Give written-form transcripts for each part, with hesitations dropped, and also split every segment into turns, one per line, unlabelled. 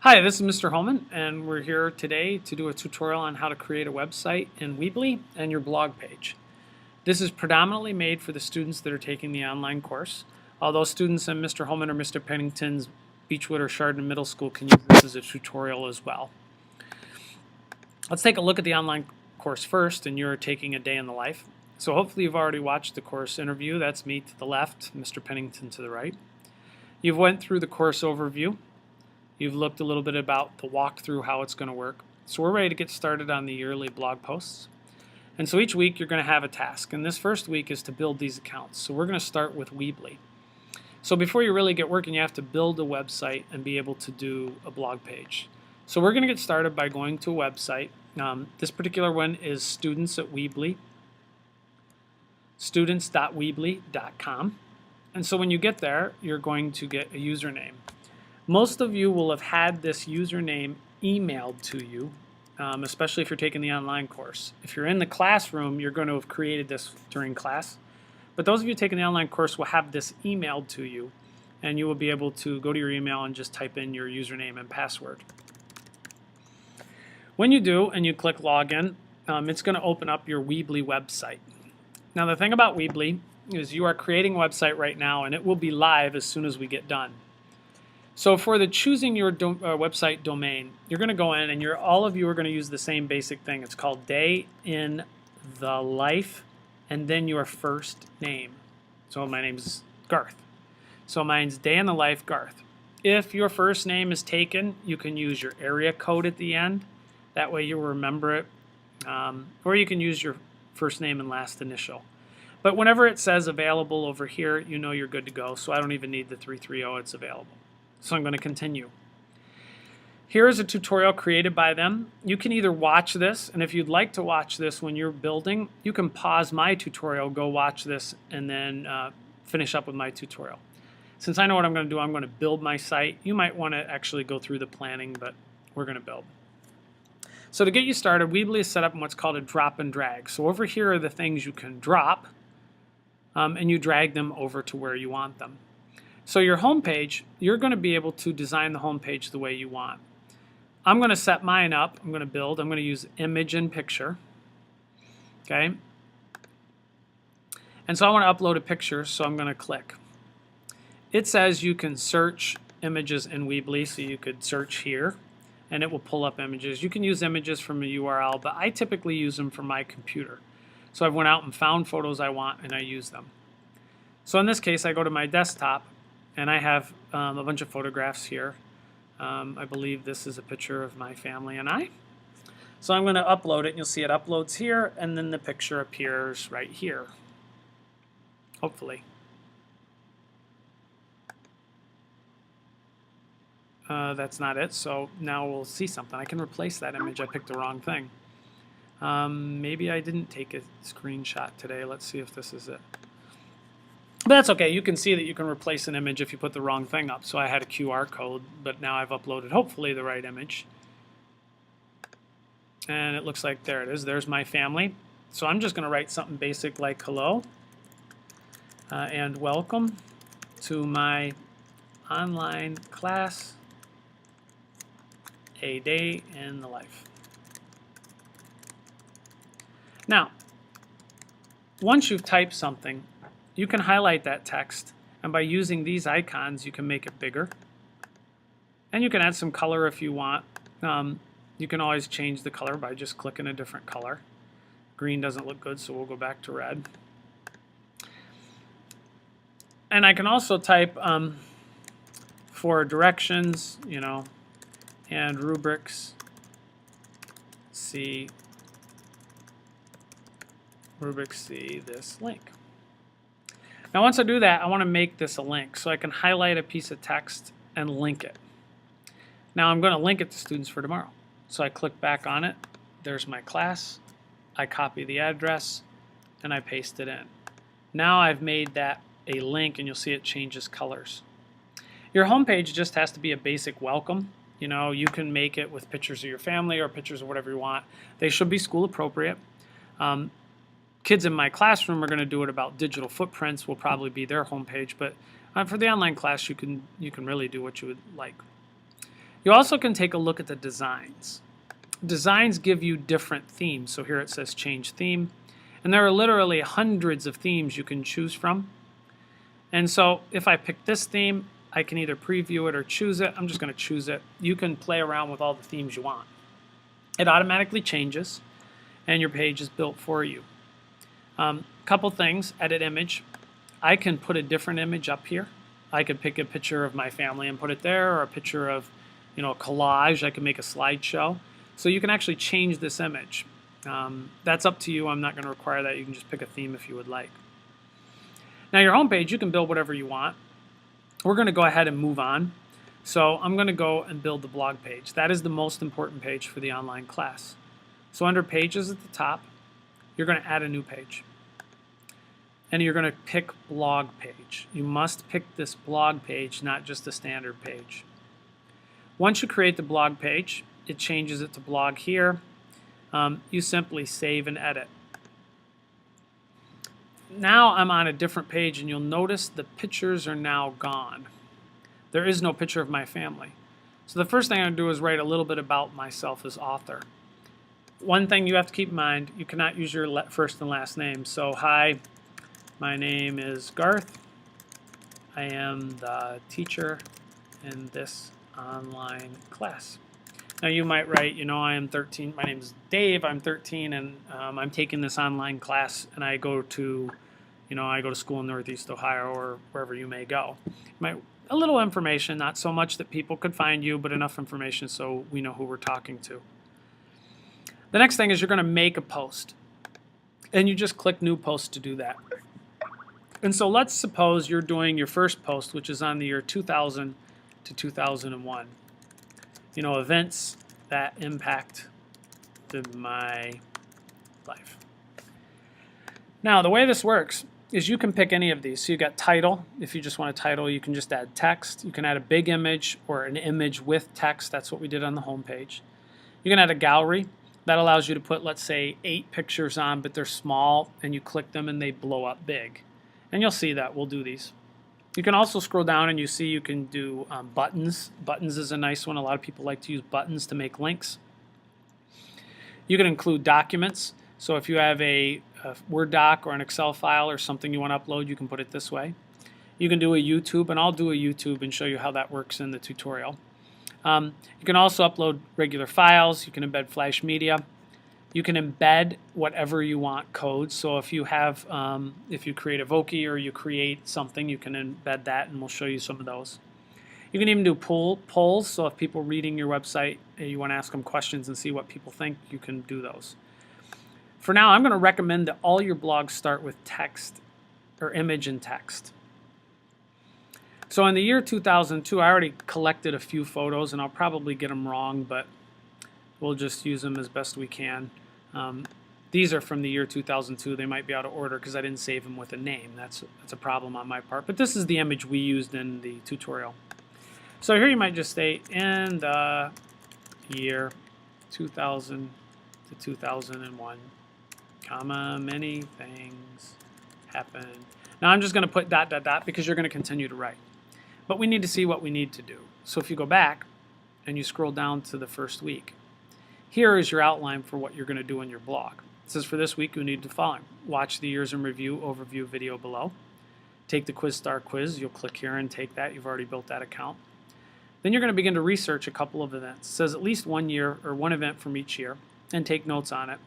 Hi, this is Mr. Holman, and we're here today to do a tutorial on how to create a website in Weebly and your blog page. This is predominantly made for the students that are taking the online course, although students in Mr. Holman or Mr. Pennington's Beechwood or Chardon Middle School can use this as a tutorial as well. Let's take a look at the online course first, and you're taking a day in the life. So hopefully you've already watched the course interview. That's me to the left, Mr. Pennington to the right. You've went through the course overview. You've looked a little bit about the walkthrough, how it's going to work. So we're ready to get started on the yearly blog posts. And so each week you're going to have a task. And this first week is to build these accounts. So we're going to start with Weebly. So before you really get working, you have to build a website and be able to do a blog page. So we're going to get started by going to a website. This particular one is Students at Weebly, students.weebly.com. And so when you get there, you're going to get a username. Most of you will have had this username emailed to you, especially if you're taking the online course. If you're in the classroom, you're going to have created this during class. But those of you taking the online course will have this emailed to you, and you will be able to go to your email and just type in your username and password. When you do and you click login, it's going to open up your Weebly website. Now the thing about Weebly is you are creating a website right now, and it will be live as soon as we get done. So for the choosing your website domain, you're going to go in and all of you are going to use the same basic thing. It's called Day in the Life and then your first name. So my name's Garth. So mine's Day in the Life Garth. If your first name is taken, you can use your area code at the end. That way you'll remember it. Or you can use your first name and last initial. But whenever it says available over here, you know you're good to go. So I don't even need the 330, it's available. So I'm going to continue. Here is a tutorial created by them. You can either watch this, and if you'd like to watch this when you're building, you can pause my tutorial, go watch this, and then finish up with my tutorial. Since I know what I'm going to do, I'm going to build my site. You might want to actually go through the planning, but we're going to build. So to get you started, Weebly is set up in what's called a drop and drag. So over here are the things you can drop, and you drag them over to where you want them. So your home page, you're going to be able to design the home page the way you want. I'm going to set mine up. I'm going to build. I'm going to use image and picture. Okay. And so I want to upload a picture, so I'm going to click. It says you can search images in Weebly, so you could search here, and it will pull up images. You can use images from a URL, but I typically use them from my computer. So I went out and found photos I want, and I use them. So in this case, I go to my desktop, and I have a bunch of photographs here. I believe this is a picture of my family and I. So I'm going to upload it, and you'll see it uploads here, and then the picture appears right here. Hopefully. That's not it, so now we'll see something. I can replace that image. I picked the wrong thing. Maybe I didn't take a screenshot today. Let's see if this is it. But that's okay. You can see that you can replace an image if you put the wrong thing up. So I had a QR code, but now I've uploaded hopefully the right image. And it looks like there it is. There's my family. So I'm just going to write something basic like hello and welcome to my online class, a day in the life. Now, once you've typed something, you can highlight that text, and by using these icons, you can make it bigger. And you can add some color if you want. You can always change the color by just clicking a different color. Green doesn't look good, so we'll go back to red. And I can also type for directions, and rubrics, see this link. Now once I do that, I want to make this a link, so I can highlight a piece of text and link it. Now I'm going to link it to Students for Tomorrow. So I click back on it. There's my class. I copy the address, and I paste it in. Now I've made that a link, and you'll see it changes colors. Your home page just has to be a basic welcome. You can make it with pictures of your family or pictures of whatever you want. They should be school appropriate. Kids in my classroom are going to do it about digital footprints, will probably be their homepage, but for the online class you can really do what you would like. You also can take a look at the designs. Designs give you different themes. So here it says change theme. And there are literally hundreds of themes you can choose from. And so if I pick this theme, I can either preview it or choose it. I'm just going to choose it. You can play around with all the themes you want. It automatically changes, and your page is built for you. Couple things, edit image. I can put a different image up here. I could pick a picture of my family and put it there, or a picture of, a collage. I can make a slideshow. So you can actually change this image. That's up to you. I'm not going to require that. You can just pick a theme if you would like. Now your home page, you can build whatever you want. We're going to go ahead and move on. So I'm going to go and build the blog page. That is the most important page for the online class. So under pages at the top, you're going to add a new page. And you're going to pick blog page. You must pick this blog page, not just the standard page. Once you create the blog page, it changes it to blog here. You simply save and edit. Now I'm on a different page, and you'll notice the pictures are now gone. There is no picture of my family. So the first thing I'm going to do is write a little bit about myself as author. One thing you have to keep in mind, you cannot use your first and last name. So hi, my name is Garth. I am the teacher in this online class. Now you might write, I am 13. My name is Dave. I'm 13, and I'm taking this online class, and I go to, I go to school in Northeast Ohio or wherever you may go. A little information, not so much that people could find you, but enough information so we know who we're talking to. The next thing is you're going to make a post, and you just click New Post to do that. And so let's suppose you're doing your first post, which is on the year 2000 to 2001. Events that impacted my life. Now, the way this works is you can pick any of these. So you got title. If you just want a title, you can just add text. You can add a big image or an image with text. That's what we did on the home page. You can add a gallery. That allows you to put, let's say, 8 pictures on, but they're small, and you click them and they blow up big. And you'll see that. We'll do these. You can also scroll down and you see you can do buttons. Buttons is a nice one. A lot of people like to use buttons to make links. You can include documents. So if you have a Word doc or an Excel file or something you want to upload, you can put it this way. You can do a YouTube, and I'll do a YouTube and show you how that works in the tutorial. You can also upload regular files. You can embed Flash media. You can embed whatever you want codes. So if you have, if you create a Voki or you create something, you can embed that, and we'll show you some of those. You can even do polls. So if people reading your website, you want to ask them questions and see what people think, you can do those. For now, I'm going to recommend that all your blogs start with text or image and text. So in the year 2002, I already collected a few photos, and I'll probably get them wrong, but we'll just use them as best we can. These are from the year 2002. They might be out of order because I didn't save them with a name. That's a problem on my part. But this is the image we used in the tutorial. So here you might just say, in the year 2000 to 2001, comma, many things happened. Now I'm just going to put ... because you're going to continue to write. But we need to see what we need to do. So if you go back and you scroll down to the first week, here is your outline for what you're going to do in your blog. It says for this week you need the following. Watch the years in review overview video below. Take the Quiz Star quiz. You'll click here and take that. You've already built that account. Then you're going to begin to research a couple of events. It says at least one year or one event from each year, and take notes on it.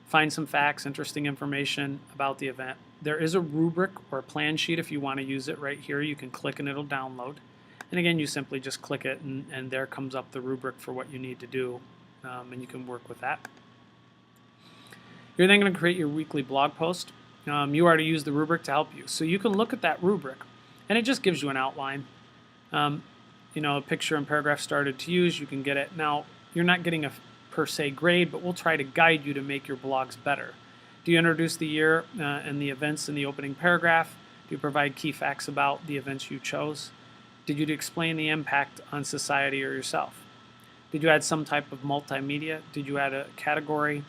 Find some facts, interesting information about the event. There is a rubric or a plan sheet if you want to use it right here. You can click and it'll download. And again, you simply just click it, and there comes up the rubric for what you need to do, and you can work with that. You're then going to create your weekly blog post. You already used the rubric to help you. So you can look at that rubric, and it just gives you an outline. A picture and paragraph started to use, you can get it. Now, you're not getting a per se grade, but we'll try to guide you to make your blogs better. Do you introduce the year and the events in the opening paragraph? Do you provide key facts about the events you chose? Did you explain the impact on society or yourself? Did you add some type of multimedia? Did you add a category?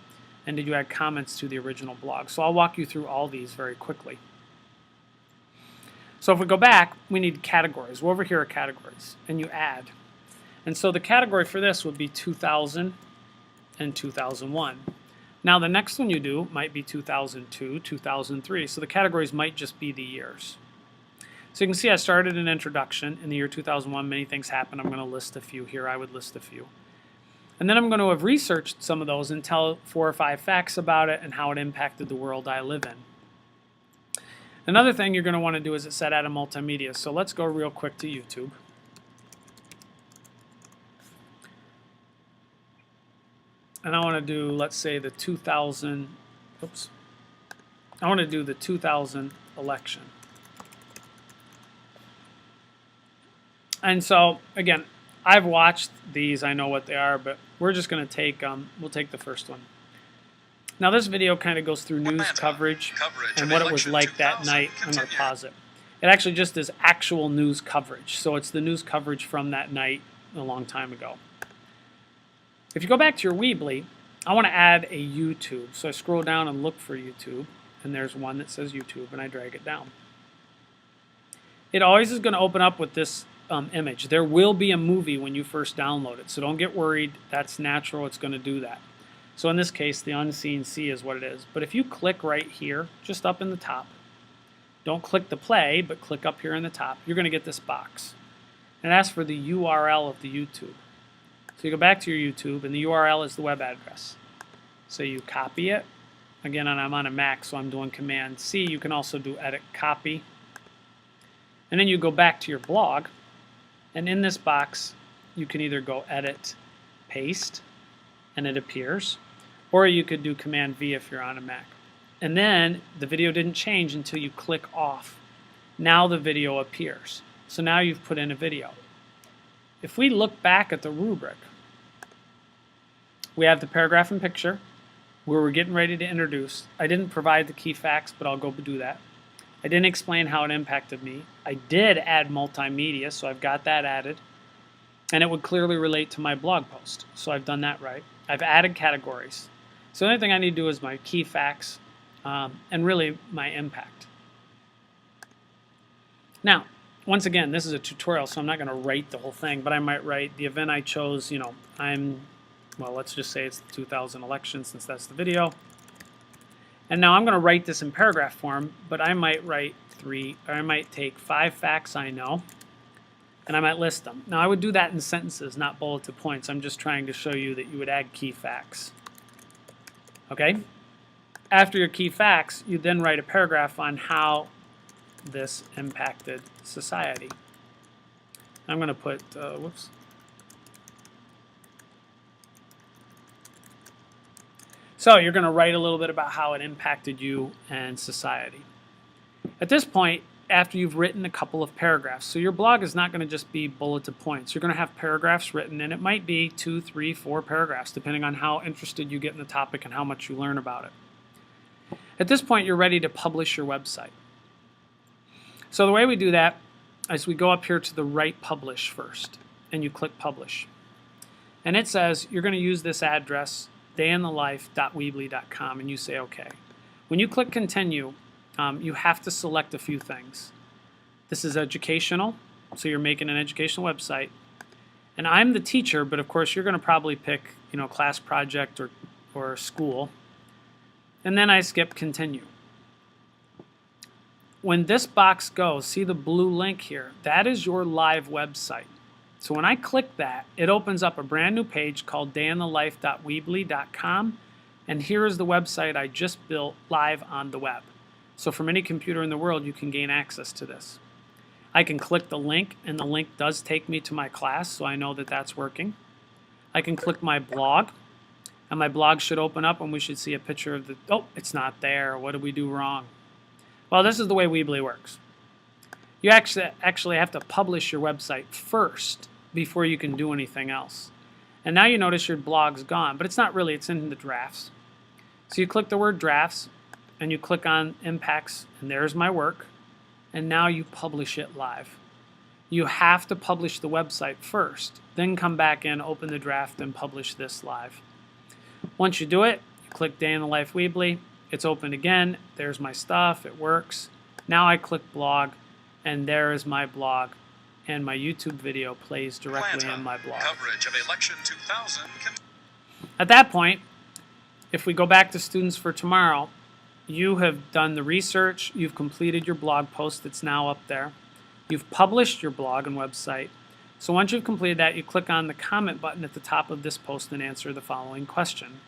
And did you add comments to the original blog? So I'll walk you through all these very quickly. So if we go back, we need categories. Well, over here are categories, and you add. And so the category for this would be 2000 and 2001. Now the next one you do might be 2002, 2003. So the categories might just be the years. So you can see I started an introduction. In the year 2001, many things happened. I'm going to list a few here. I would list a few. And then I'm going to have researched some of those and tell 4 or 5 facts about it and how it impacted the world I live in. Another thing you're going to want to do is it set out a multimedia. So let's go real quick to YouTube. And I want to do, let's say, the 2000, I want to do the 2000 election. And so, again, I've watched these, I know what they are, but we're just going to take, we'll take the first one. Now this video kind of goes through news coverage and what it was like that night. I'm going to pause it. It actually just is actual news coverage. So it's the news coverage from that night a long time ago. If you go back to your Weebly, I want to add a YouTube. So I scroll down and look for YouTube, and there's one that says YouTube, and I drag it down. It always is going to open up with this image. There will be a movie when you first download it, so don't get worried. That's natural. It's going to do that. So in this case, the unseen C is what it is. But if you click right here, just up in the top, don't click the play, but click up here in the top, you're going to get this box. And it asks for the URL of the YouTube. So you go back to your YouTube, and the URL is the web address. So you copy it. Again, I'm on a Mac, so I'm doing Command C. You can also do Edit Copy. And then you go back to your blog, and in this box, you can either go Edit, Paste, and it appears, or you could do Command V if you're on a Mac. And then the video didn't change until you click off. Now the video appears. So now you've put in a video. If we look back at the rubric, we have the paragraph and picture where we're getting ready to introduce. I didn't provide the key facts, but I'll go do that. I didn't explain how it impacted me. I did add multimedia, so I've got that added. And it would clearly relate to my blog post. So I've done that right. I've added categories. So the only thing I need to do is my key facts and really my impact. Now, once again, this is a tutorial, so I'm not going to write the whole thing, but I might write the event I chose, well, let's just say it's the 2000 election since that's the video. And now I'm going to write this in paragraph form, but I might write 3, or I might take 5 facts I know, and I might list them. Now I would do that in sentences, not bulleted points. I'm just trying to show you that you would add key facts. Okay? After your key facts, you then write a paragraph on how this impacted society. I'm going to put, So you're going to write a little bit about how it impacted you and society. At this point, after you've written a couple of paragraphs, so your blog is not going to just be bulleted points. You're going to have paragraphs written, and it might be 2, 3, 4 paragraphs, depending on how interested you get in the topic and how much you learn about it. At this point, you're ready to publish your website. So the way we do that is we go up here to the right publish first, and you click publish. And it says you're going to use this address, dayinthelife.weebly.com, and you say OK. When you click continue, you have to select a few things. This is educational, so you're making an educational website. And I'm the teacher, but of course you're going to probably pick, class project or school. And then I skip continue. When this box goes, see the blue link here? That is your live website. So when I click that, it opens up a brand new page called dayinthelife.weebly.com, and here is the website I just built live on the web. So from any computer in the world, you can gain access to this. I can click the link, and the link does take me to my class, so I know that that's working. I can click my blog, and my blog should open up, and we should see a picture of the, oh, it's not there. What did we do wrong? Well, this is the way Weebly works. You actually have to publish your website first before you can do anything else. And now you notice your blog's gone, but it's not really, it's in the drafts. So you click the word drafts, and you click on impacts, and there's my work, and now you publish it live. You have to publish the website first, then come back in, open the draft, and publish this live. Once you do it, you click Day in the Life Weebly, it's opened again, there's my stuff, it works. Now I click blog, and there is my blog, and my YouTube video plays directly in my blog.
Coverage of election 2000.
At that point, if we go back to Students for Tomorrow, you have done the research, you've completed your blog post that's now up there, you've published your blog and website. So once you've completed that, you click on the comment button at the top of this post and answer the following question.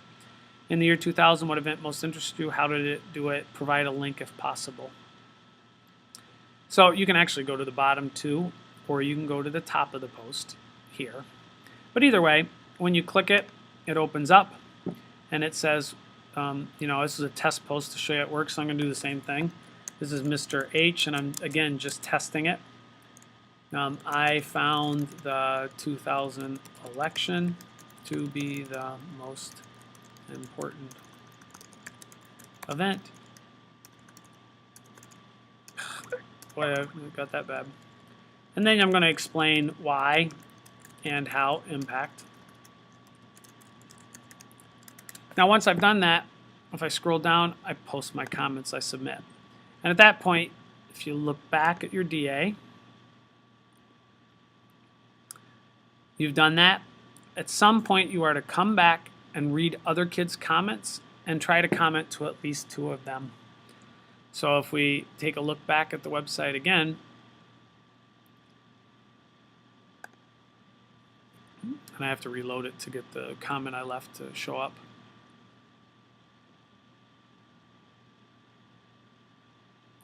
In the year 2000, what event most interested you? How did it do it? Provide a link if possible. So you can actually go to the bottom too, or you can go to the top of the post here. But either way, when you click it, it opens up and it says, this is a test post to show you it works, so I'm going to do the same thing. This is Mr. H, and I'm, again, just testing it. I found the 2000 election to be the most important event. Boy, I got that bad. And then I'm going to explain why and how impact. Now, once I've done that, if I scroll down, I post my comments, I submit. And at that point, if you look back at your DA, you've done that. At some point, you are to come back and read other kids' comments and try to comment to at least 2 of them. So if we take a look back at the website again, and I have to reload it to get the comment I left to show up.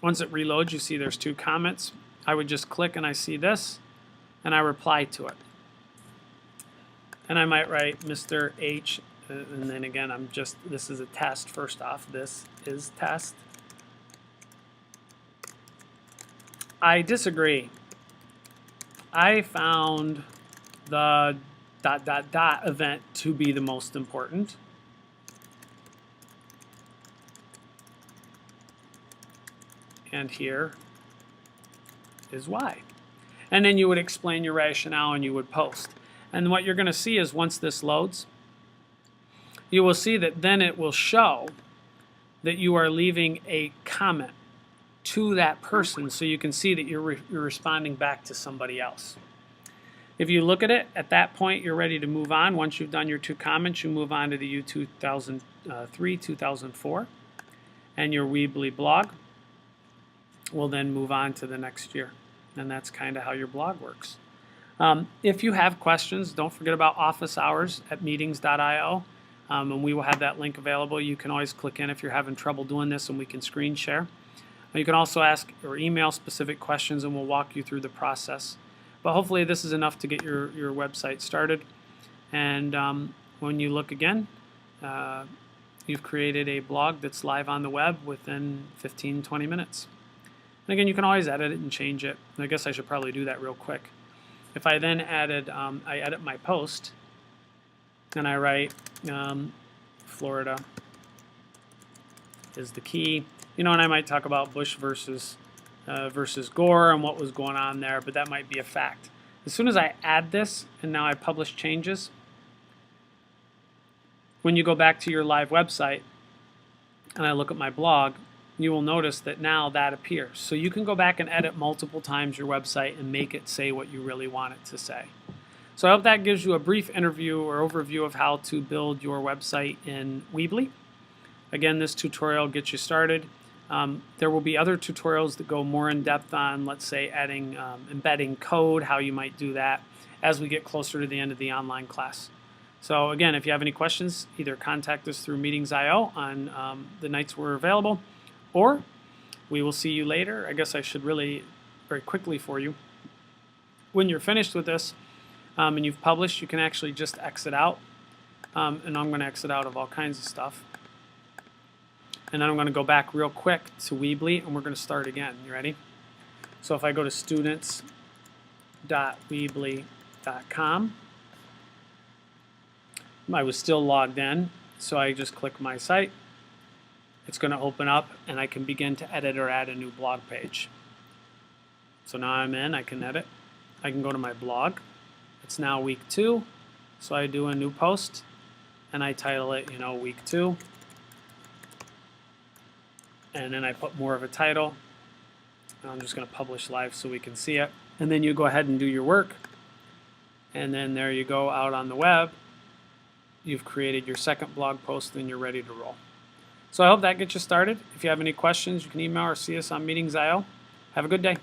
Once it reloads, you see there's 2 comments. I would just click and I see this, and I reply to it. And I might write Mr. H, and then again, this is a test first off. This is test. I disagree. I found the ... event to be the most important. And here is why. And then you would explain your rationale and you would post. And what you're going to see is once this loads, you will see that then it will show that you are leaving a comment to that person, so you can see that you're responding back to somebody else. If you look at it, at that point you're ready to move on. Once you've done your 2 comments, you move on to the year 2003, 2004, and your Weebly blog will then move on to the next year. And that's kind of how your blog works. If you have questions, don't forget about office hours at meetings.io, and we will have that link available. You can always click in if you're having trouble doing this, and we can screen share. You can also ask or email specific questions, and we'll walk you through the process. But hopefully this is enough to get your website started. And when you look again, you've created a blog that's live on the web within 15-20 minutes. And again, you can always edit it and change it. I guess I should probably do that real quick. If I then I edit my post, and I write Florida is the key. And I might talk about Bush versus Gore and what was going on there, but that might be a fact. As soon as I add this, and now I publish changes, when you go back to your live website, and I look at my blog, you will notice that now that appears. So you can go back and edit multiple times your website and make it say what you really want it to say. So I hope that gives you a brief interview or overview of how to build your website in Weebly. Again, this tutorial gets you started. There will be other tutorials that go more in depth on, let's say, embedding code, how you might do that as we get closer to the end of the online class. So again, if you have any questions, either contact us through Meetings.io on the nights we're available, or we will see you later. I guess I should really, very quickly for you, when you're finished with this and you've published, you can actually just exit out. And I'm going to exit out of all kinds of stuff. And then I'm going to go back real quick to Weebly, and we're going to start again. You ready? So if I go to students.weebly.com, I was still logged in, so I just click my site. It's going to open up, and I can begin to edit or add a new blog page. So now I'm in, I can edit. I can go to my blog. It's now week 2, so I do a new post, and I title it, week 2. And then I put more of a title. And I'm just going to publish live so we can see it. and then you go ahead and do your work, and then there you go out on the web. You've created your second blog post and you're ready to roll. So I hope that gets you started. If you have any questions, you can email or see us on Meetings.io. Have a good day.